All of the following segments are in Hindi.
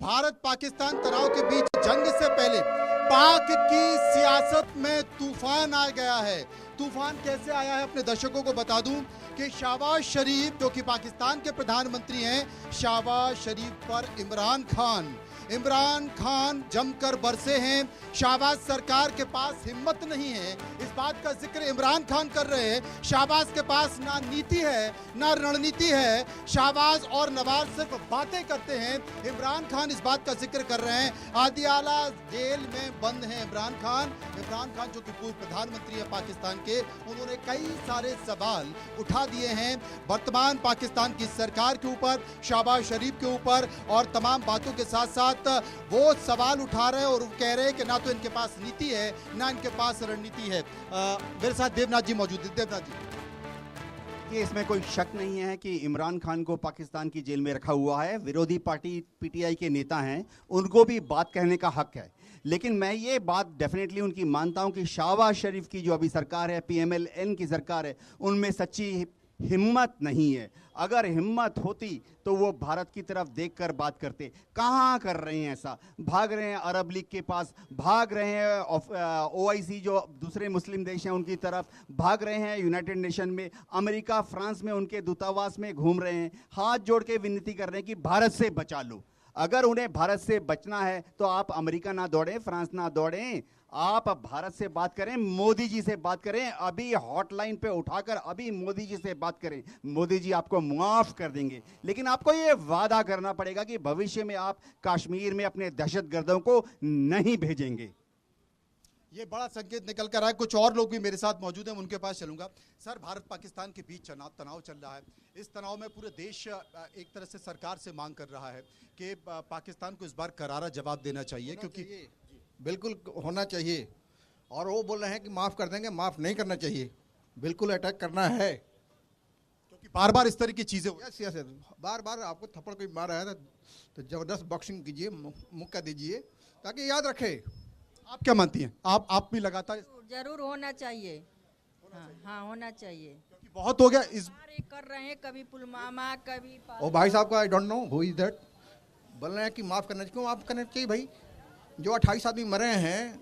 भारत पाकिस्तान तनाव के बीच जंग से पहले पाक की सियासत में तूफान आ गया है। तूफान कैसे आया है अपने दर्शकों को बता दूं कि शहबाज शरीफ जो कि पाकिस्तान के प्रधानमंत्री हैं, शहबाज शरीफ पर इमरान खान जमकर बरसे हैं। शहबाज सरकार के पास हिम्मत नहीं है, इस बात का जिक्र इमरान खान कर रहे हैं। शहबाज के पास ना नीति है ना रणनीति है। शहबाज और नवाज सिर्फ बातें करते हैं। इमरान खान इस बात का जिक्र कर रहे हैं। आदियाला जेल में बंद हैं इमरान खान जो कि पूर्व प्रधानमंत्री है पाकिस्तान के। उन्होंने कई सारे सवाल उठा दिए हैं वर्तमान पाकिस्तान की सरकार के ऊपर, शहबाज शरीफ के ऊपर, और तमाम बातों के साथ साथ वो सवाल उठा रहे हैं और कह रहे हैं कि ना तो इनके पास नीति है ना इनके पास रणनीति है। मेरे साथ देवनाथ जी मौजूद है। देवनाथ जी, कि इसमें कोई शक नहीं है कि इमरान खान को पाकिस्तान की जेल में रखा हुआ है। विरोधी पार्टी पीटीआई के नेता हैं, उनको भी बात कहने का हक है, लेकिन मैं ये बात डेफिनेटली उनकी मानता हूं कि शहबाज शरीफ की जो अभी सरकार है, पीएमएल-एन की सरकार है, उनमें सच्ची हिम्मत नहीं है। अगर हिम्मत होती तो वो भारत की तरफ देखकर बात करते। कहाँ कर रहे हैं ऐसा? भाग रहे हैं अरब लीग के पास, भाग रहे हैं ओआईसी जो दूसरे मुस्लिम देश हैं उनकी तरफ, भाग रहे हैं यूनाइटेड नेशन में, अमेरिका फ्रांस में उनके दूतावास में घूम रहे हैं, हाथ जोड़ के विनती कर रहे हैं कि भारत से बचा लो। अगर उन्हें भारत से बचना है तो आप अमेरिका ना दौड़ें, फ्रांस ना दौड़ें, आप भारत से बात करें, मोदी जी से बात करें। अभी हॉटलाइन पे उठाकर अभी मोदी जी से बात करें, मोदी जी आपको मुआफ कर देंगे। लेकिन आपको ये वादा करना पड़ेगा कि भविष्य में आप कश्मीर में अपने दहशतगर्दों को नहीं भेजेंगे। ये बड़ा संकेत निकल कर आया। कुछ और लोग भी मेरे साथ मौजूद हैं, उनके पास चलूंगा। सर, भारत पाकिस्तान के बीच तनाव चल रहा है। इस तनाव में पूरे देश एक तरह से सरकार से मांग कर रहा है कि पाकिस्तान को इस बार करारा जवाब देना चाहिए, क्योंकि बिल्कुल होना चाहिए। और वो बोल रहे हैं कि माफ़ कर देंगे, माफ़ नहीं करना चाहिए, बिल्कुल अटैक करना है, क्योंकि बार बार इस तरह की चीज़ें यस बार बार आपको थप्पड़ कोई मारा है तो ज़बरदस्त बॉक्सिंग कीजिए, मुक्का दीजिए ताकि याद रखे। आप क्या मानती हैं? आप भी लगातार जरूर होना चाहिए। हाँ, होना चाहिए, क्योंकि बहुत हो गया इस कर रहे हैं, कभी पुलवामा, कभी ओ भाई साहब का I don't know who is that, बोल रहे हैं कि माफ़ करना चाहिए। क्यों माफ़ करना चाहिए भाई? जो 28 आदमी मरे हैं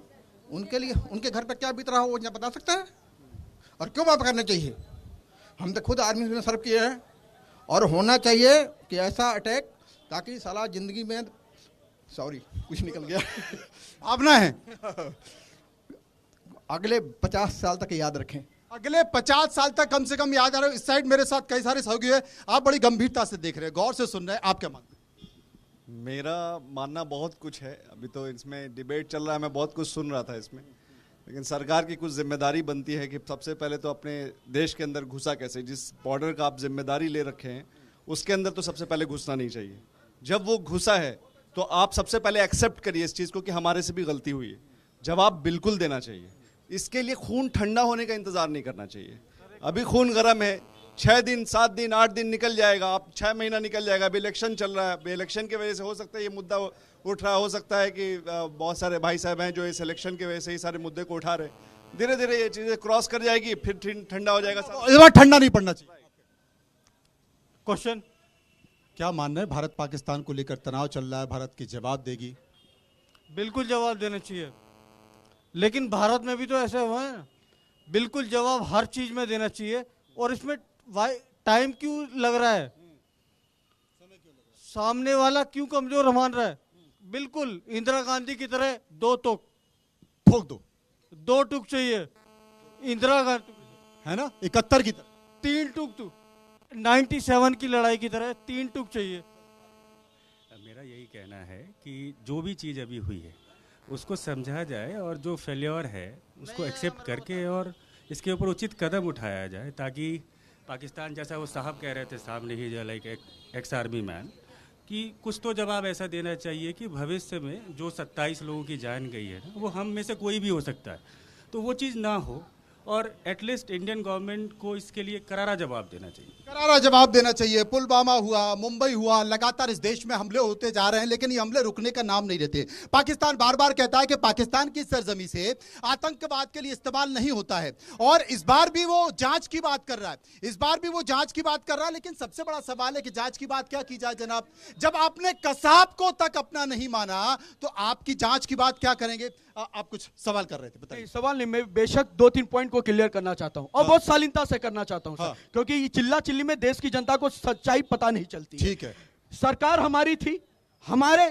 उनके लिए, उनके घर पर क्या बीत रहा हो वो क्या बता सकता है? और क्यों माफ़ करना चाहिए? हम तो खुद आर्मी में सर्व किए हैं। और होना चाहिए कि ऐसा अटैक ताकि साला ज़िंदगी में, सॉरी कुछ निकल गया, भावना है, अगले 50 साल तक याद रखें। अगले 50 साल तक कम से कम याद आ रहा है। इस साइड मेरे साथ कई सारे सहयोगी है, आप बड़ी गंभीरता से देख रहे हैं, गौर से सुन रहे हैं, आप क्या मानते हैं? मेरा मानना बहुत कुछ है। अभी तो इसमें डिबेट चल रहा है, मैं बहुत कुछ सुन रहा था इसमें, लेकिन सरकार की कुछ जिम्मेदारी बनती है कि सबसे पहले तो अपने देश के अंदर घुसा कैसे, जिस बॉर्डर का आप जिम्मेदारी ले रखे हैं उसके अंदर तो सबसे पहले घुसना नहीं चाहिए। जब वो घुसा है तो आप सबसे पहले एक्सेप्ट करिए इस चीज़ को कि हमारे से भी गलती हुई है, जवाब बिल्कुल देना चाहिए। इसके लिए खून ठंडा होने का इंतज़ार नहीं करना चाहिए। अभी खून गर्म है, 6 दिन 7 दिन 8 दिन निकल जाएगा, आप 6 महीना निकल जाएगा। अभी इलेक्शन चल रहा है, अभी इलेक्शन की वजह से हो सकता है ये मुद्दा उठ रहा, हो सकता है कि बहुत सारे भाई साहब हैं जो इस इलेक्शन की वजह से ही सारे मुद्दे को उठा रहे। धीरे धीरे ये चीज़ें क्रॉस कर जाएगी, फिर ठंडा हो जाएगा। इस बार ठंडा नहीं पड़ना चाहिए। क्वेश्चन क्या मानना है? भारत पाकिस्तान को लेकर तनाव चल रहा है, भारत की जवाब देगी? बिल्कुल जवाब देना चाहिए, लेकिन भारत में भी तो ऐसा हुआ है ना, बिल्कुल जवाब हर चीज में देना चाहिए। और इसमें टाइम क्यों लग रहा है? सामने वाला क्यों कमजोर मान रहा है? बिल्कुल इंदिरा गांधी की तरह 2 टुक ठोक दो, 2 टुक चाहिए इंदिरा गांधी, है ना? 71 की तरह 3 टुक तो 97 की लड़ाई की तरह 3 टुक चाहिए। मेरा यही कहना है कि जो भी चीज़ अभी हुई है उसको समझा जाए और जो फेल्योर है उसको एक्सेप्ट करके और इसके ऊपर उचित कदम उठाया जाए, ताकि पाकिस्तान, जैसा वो साहब कह रहे थे सामने ही, जो लाइक एक्स आर्मी मैन, कि कुछ तो जवाब ऐसा देना चाहिए कि भविष्य में जो 27 लोगों की जान गई है ना, वो हम में से कोई भी हो सकता है, तो वो चीज़ ना हो। और एटलीस्ट इंडियन गवर्नमेंट को इसके लिए करारा जवाब देना चाहिए। करारा जवाब देना चाहिए। पुलवामा हुआ, मुंबई हुआ, लगातार इस देश में हमले होते जा रहे हैं, लेकिन ये हमले रुकने का नाम नहीं लेते। पाकिस्तान बार बार कहता है कि पाकिस्तान की सरजमी से आतंकवाद के लिए इस्तेमाल नहीं होता है, और इस बार भी वो जांच की बात कर रहा है, लेकिन सबसे बड़ा सवाल है कि जांच की बात क्या की जाए जनाब? जब आपने कसाब को तक अपना नहीं माना तो आपकी जांच की बात क्या करेंगे? आप कुछ सवाल कर रहे थे, बताइए। नहीं, सवाल नहीं, मैं बेशक 2-3 पॉइंट को क्लियर करना चाहता हूं, और बहुत शालीनता से करना चाहता हूं सर, क्योंकि चिल्ला चिल्ली में देश की जनता को सच्चाई पता नहीं चलती। ठीक है, सरकार हमारी थी, हमारे